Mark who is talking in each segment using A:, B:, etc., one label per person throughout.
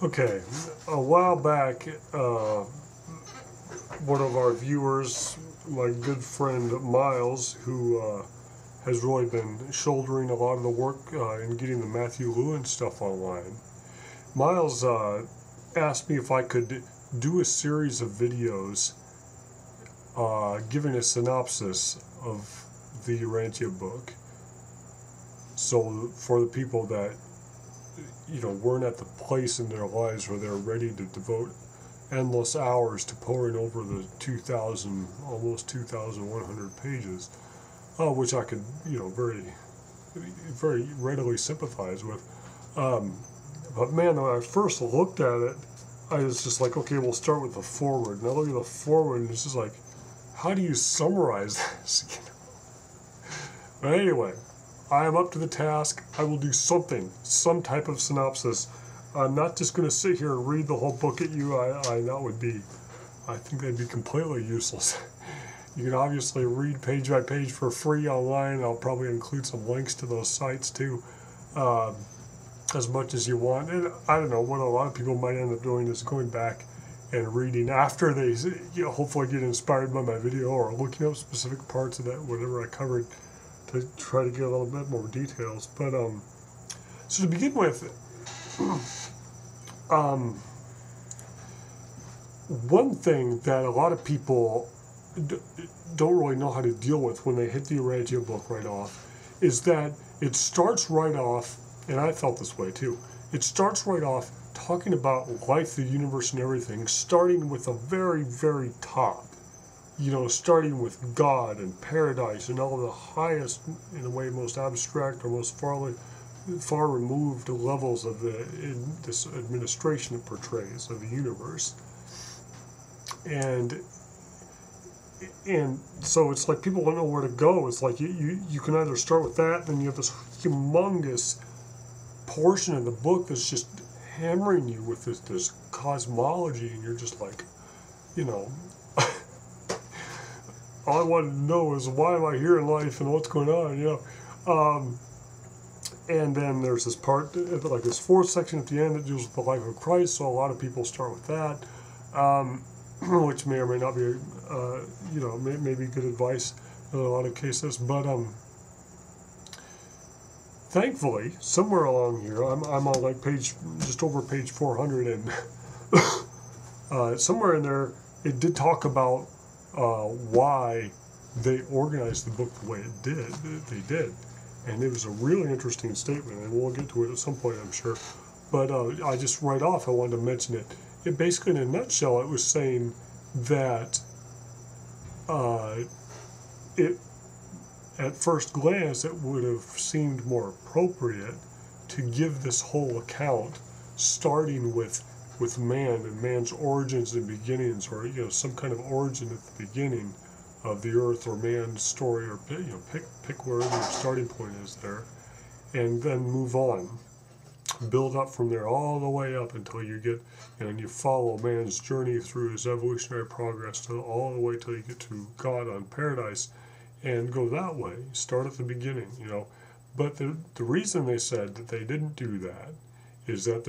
A: Okay, a while back, one of our viewers, my good friend Miles, who has really been shouldering a lot of the work in getting the Matthew Lewin stuff online, Miles asked me if I could do a series of videos giving a synopsis of the Urantia book. So for the people that weren't at the place in their lives where they're ready to devote endless hours to poring over the almost 2,100 pages, which I could, very, very readily sympathize with. But man, when I first looked at it, I was just like, okay, we'll start with the foreword. And I look at the foreword, and it's just like, how do you summarize this? But anyway, I am up to the task. I will do something, some type of synopsis. I'm not just going to sit here and read the whole book at you. That would be, I think that'd be completely useless. You can obviously read page by page for free online. I'll probably include some links to those sites too, as much as you want. And I don't know, what a lot of people might end up doing is going back and reading after they hopefully get inspired by my video, or looking up specific parts of that, whatever I covered, to try to get a little bit more details. But so to begin with, one thing that a lot of people don't really know how to deal with when they hit the Urantia book right off is that it starts right off, and I felt this way too, it starts right off talking about life, the universe, and everything, starting with the very, very top. Starting with God and paradise and all the highest, in a way, most abstract or most far removed levels of this administration it portrays of the universe. And so it's like people don't know where to go. It's like you can either start with that, then you have this humongous portion of the book that's just hammering you with this cosmology, and you're just like, all I want to know is, why am I here in life and what's going on, and then there's this part, like this fourth section at the end, that deals with the life of Christ, so a lot of people start with that, which may or may not be, may be good advice in a lot of cases, but thankfully, somewhere along here, I'm on like just over page 400, and somewhere in there, it did talk about why they organized the book the way they did. And it was a really interesting statement, and we'll get to it at some point, I'm sure. But I just right off, I wanted to mention it. It basically, in a nutshell, it was saying that at first glance, it would have seemed more appropriate to give this whole account starting with man and man's origins and beginnings, or some kind of origin at the beginning of the earth, or man's story, or pick wherever your starting point is there, and then move on, build up from there all the way up until you get, and you follow man's journey through his evolutionary progress all the way till you get to God on paradise, and go that way. Start at the beginning, But the reason they said that they didn't do that is that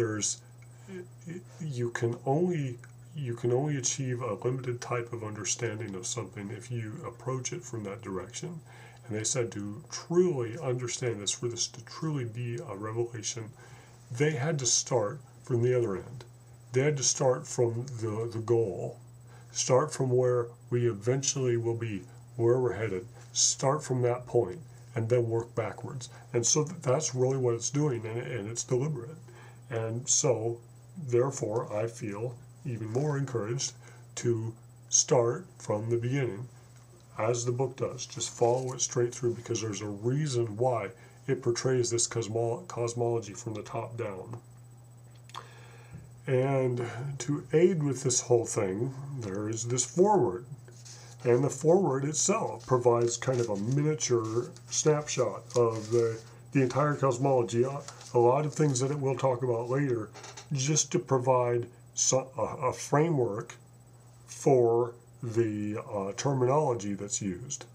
A: you can only achieve a limited type of understanding of something if you approach it from that direction. And they said to truly understand this, for this to truly be a revelation, they had to start from the other end. They had to start from the goal. Start from where we eventually will be, where we're headed. Start from that point, and then work backwards. And so that's really what it's doing, and it's deliberate. And so, therefore, I feel even more encouraged to start from the beginning, as the book does. Just follow it straight through, because there's a reason why it portrays this cosmology from the top down. And to aid with this whole thing, there is this foreword. And the foreword itself provides kind of a miniature snapshot of the entire cosmology, a lot of things that it will talk about later, just to provide a framework for the terminology that's used.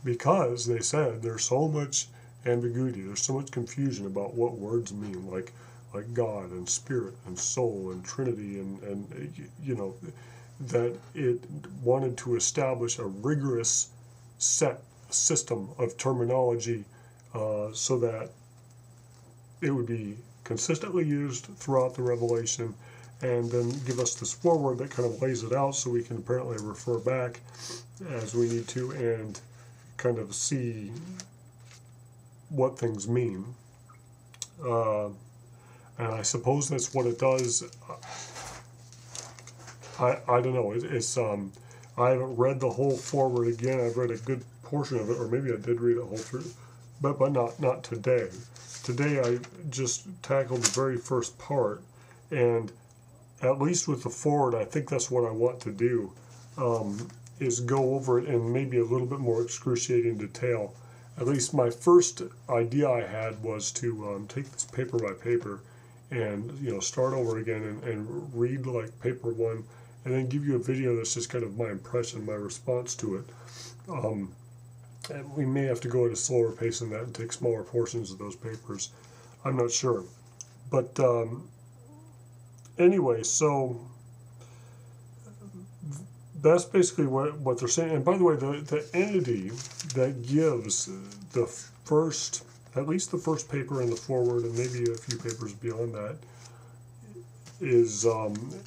A: Because they said there's so much ambiguity, there's so much confusion about what words mean, like like God and Spirit and Soul and Trinity, and you know, that it wanted to establish a rigorous system of terminology so that it would be consistently used throughout the Revelation, and then give us this foreword that kind of lays it out so we can apparently refer back as we need to and kind of see what things mean. And I suppose that's what it does. I don't know. I haven't read the whole foreword again. I've read a good portion of it, or maybe I did read it whole through, but not today. Today I just tackled the very first part, and at least with the foreword, I think that's what I want to do, is go over it in maybe a little bit more excruciating detail. At least my first idea I had was to take this paper by paper and, you know, start over again and read like paper one, and then give you a video that's just kind of my impression, my response to it. And we may have to go at a slower pace than that and take smaller portions of those papers. I'm not sure. But anyway, so that's basically what they're saying. And by the way, the entity that gives the first, at least the first paper in the foreword, and maybe a few papers beyond that, is an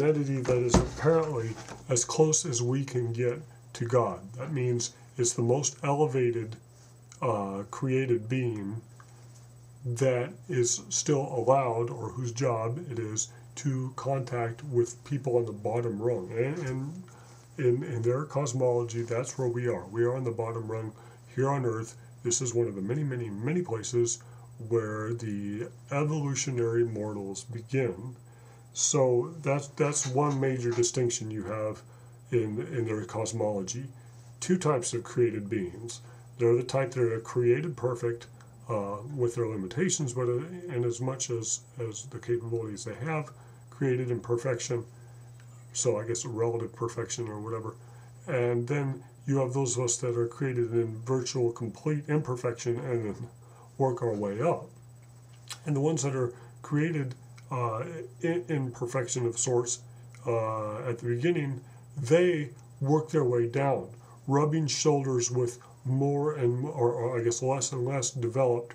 A: entity that is apparently as close as we can get to God. That means it's the most elevated created being that is still allowed, or whose job it is to contact with people on the bottom rung. And in their cosmology, that's where we are. We are on the bottom rung here on Earth. This is one of the many, many, many places where the evolutionary mortals begin. So that's one major distinction you have in their cosmology. Two types of created beings. They're the type that are created perfect with their limitations, but in as much as the capabilities they have, created in perfection. So I guess relative perfection or whatever. And then you have those of us that are created in virtual complete imperfection and then work our way up. And the ones that are created in perfection of sorts at the beginning, they work their way down, rubbing shoulders with more and or I guess less and less developed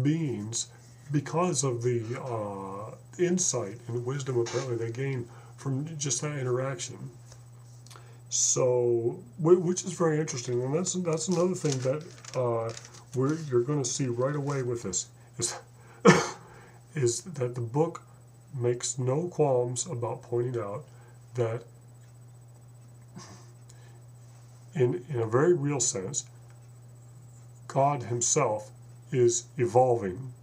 A: beings because of the insight and wisdom apparently they gain from just that interaction. So, which is very interesting, and that's another thing that you're going to see right away with this is that the book makes no qualms about pointing out that in a very real sense, God himself is evolving.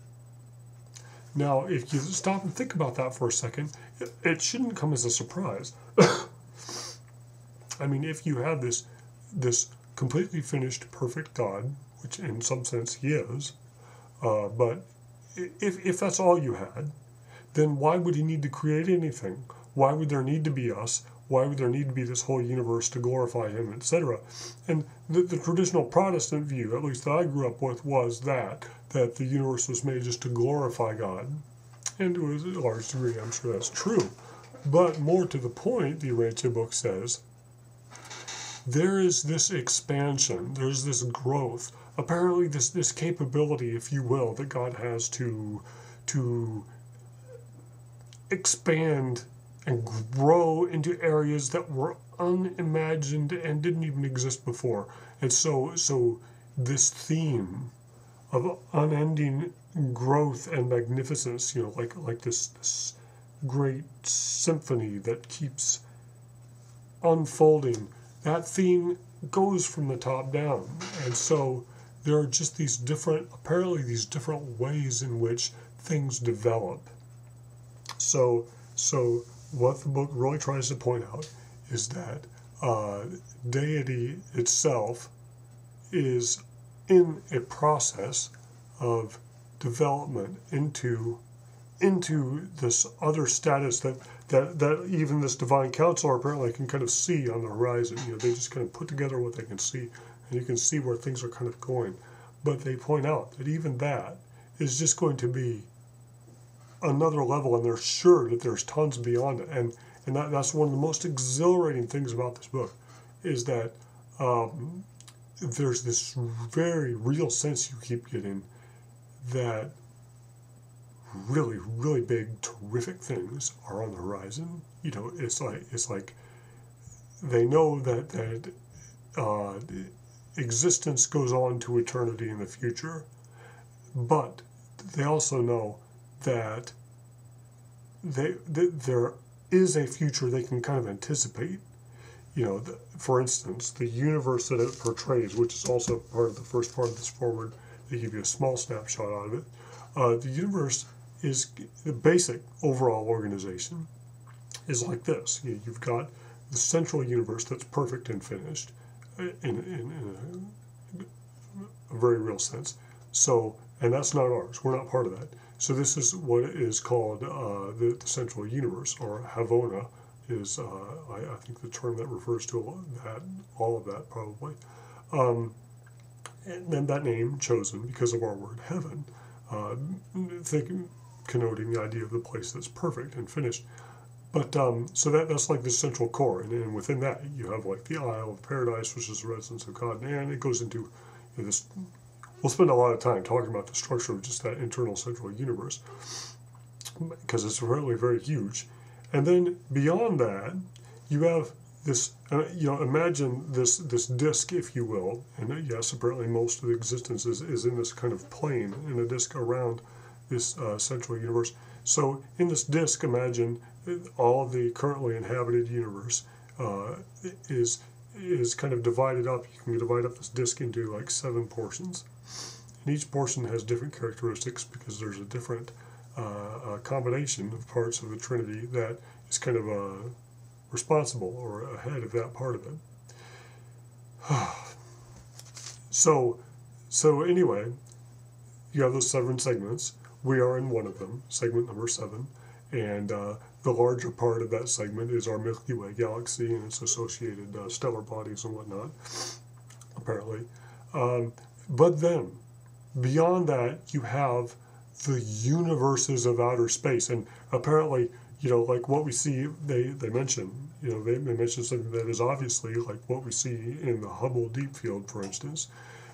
A: Now, if you stop and think about that for a second, it shouldn't come as a surprise. I mean, if you have this completely finished, perfect God, which in some sense he is, but if that's all you had, then why would he need to create anything? Why would there need to be us? Why would there need to be this whole universe to glorify him, etc.? And the traditional Protestant view, at least that I grew up with, was that the universe was made just to glorify God. And to a large degree, I'm sure that's true. But more to the point, the Urantia Book says, there is this expansion, there's this growth, apparently this capability, if you will, that God has to expand and grow into areas that were unimagined and didn't even exist before. And so this theme of unending growth and magnificence, you know, like this great symphony that keeps unfolding, that theme goes from the top down. And so there are just apparently these different ways in which things develop. So what the book really tries to point out is that deity itself is in a process of development into this other status that even this divine counselor apparently can kind of see on the horizon. You know, they just kind of put together what they can see, and you can see where things are kind of going. but they point out that even that is just going to be another level, and they're sure that there's tons beyond it. And that's one of the most exhilarating things about this book, is that there's this very real sense you keep getting that really, really big, terrific things are on the horizon. You know, it's like they know that existence goes on to eternity in the future, but they also know that there is a future they can kind of anticipate. You know, for instance, the universe that it portrays, which is also part of the first part of this foreword, they give you a small snapshot out of it. The universe is, the basic overall organization is like this. You've got the central universe that's perfect and finished in a very real sense. So, and that's not ours. We're not part of that. So this is what is called the central universe, or Havona is, I think, the term that refers to all of that probably. And then that name chosen because of our word heaven, connoting the idea of the place that's perfect and finished. But so that's like the central core, and within that you have like the Isle of Paradise, which is the residence of God, and it goes into this. We'll spend a lot of time talking about the structure of just that internal central universe, because it's really very huge. And then beyond that, you have this, imagine this disk, if you will, and yes, apparently most of the existence is in this kind of plane, in a disk around this central universe. So in this disk, imagine all of the currently inhabited universe is kind of divided up. You can divide up this disk into like 7 portions. And each portion has different characteristics because there's a different combination of parts of the Trinity that is kind of responsible or ahead of that part of it. So anyway, you have those 7 segments. We are in one of them, segment number 7, and the larger part of that segment is our Milky Way galaxy and its associated stellar bodies and whatnot, apparently. But then, beyond that, you have the universes of outer space, and apparently, like what we see, they mention, they mention something that is obviously like what we see in the Hubble Deep Field, for instance.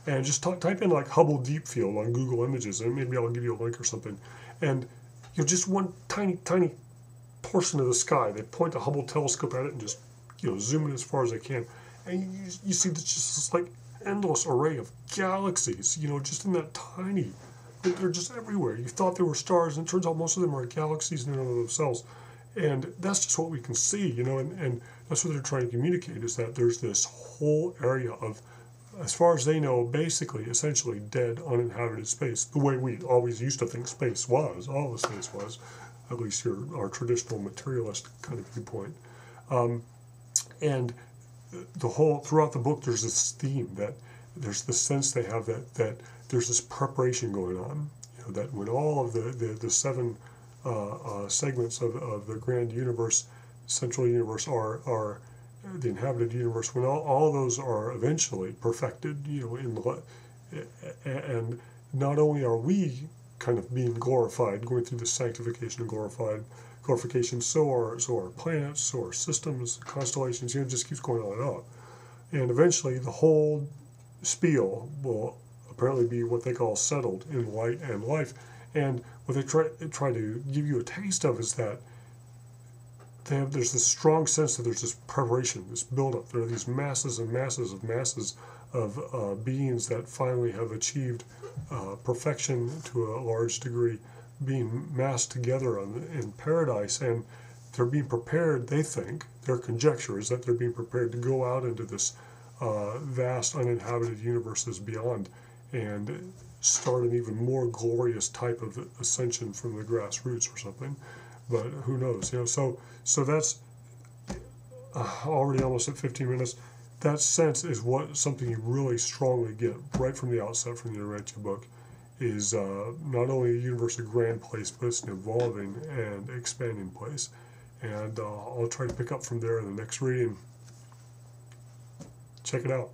A: And just type in like Hubble Deep Field on Google Images, and maybe I'll give you a link or something. And just one tiny portion of the sky. They point the Hubble telescope at it and just zoom in as far as they can, and you see just this like endless array of galaxies. Just in that tiny. They're just everywhere. You thought they were stars, and it turns out most of them are galaxies in and of themselves. And that's just what we can see, and that's what they're trying to communicate, is that there's this whole area of, as far as they know, basically, essentially dead, uninhabited space, the way we always used to think space was, all the space was, at least our traditional materialist kind of viewpoint. And throughout the book, there's this theme that there's this sense they have that there's this preparation going on, that when all of the 7 segments of the grand universe, central universe, are the inhabited universe, when all those are eventually perfected, and not only are we kind of being glorified, going through the sanctification and glorification, so are planets, so are systems, constellations, it just keeps going on and on. And eventually the whole spiel will apparently be what they call settled in light and life. And what they try to give you a taste of is that there's this strong sense that there's this preparation, this buildup. There are these masses and masses of beings that finally have achieved perfection to a large degree, being massed together in paradise, and they're being prepared, they think, their conjecture is that they're being prepared to go out into this vast uninhabited universes beyond and start an even more glorious type of ascension from the grassroots or something. But who knows, so that's already almost at 15 minutes. That sense is something you really strongly get right from the outset from the Urantia book, is not only a universe a grand place, but it's an evolving and expanding place. And I'll try to pick up from there in the next reading. Check it out.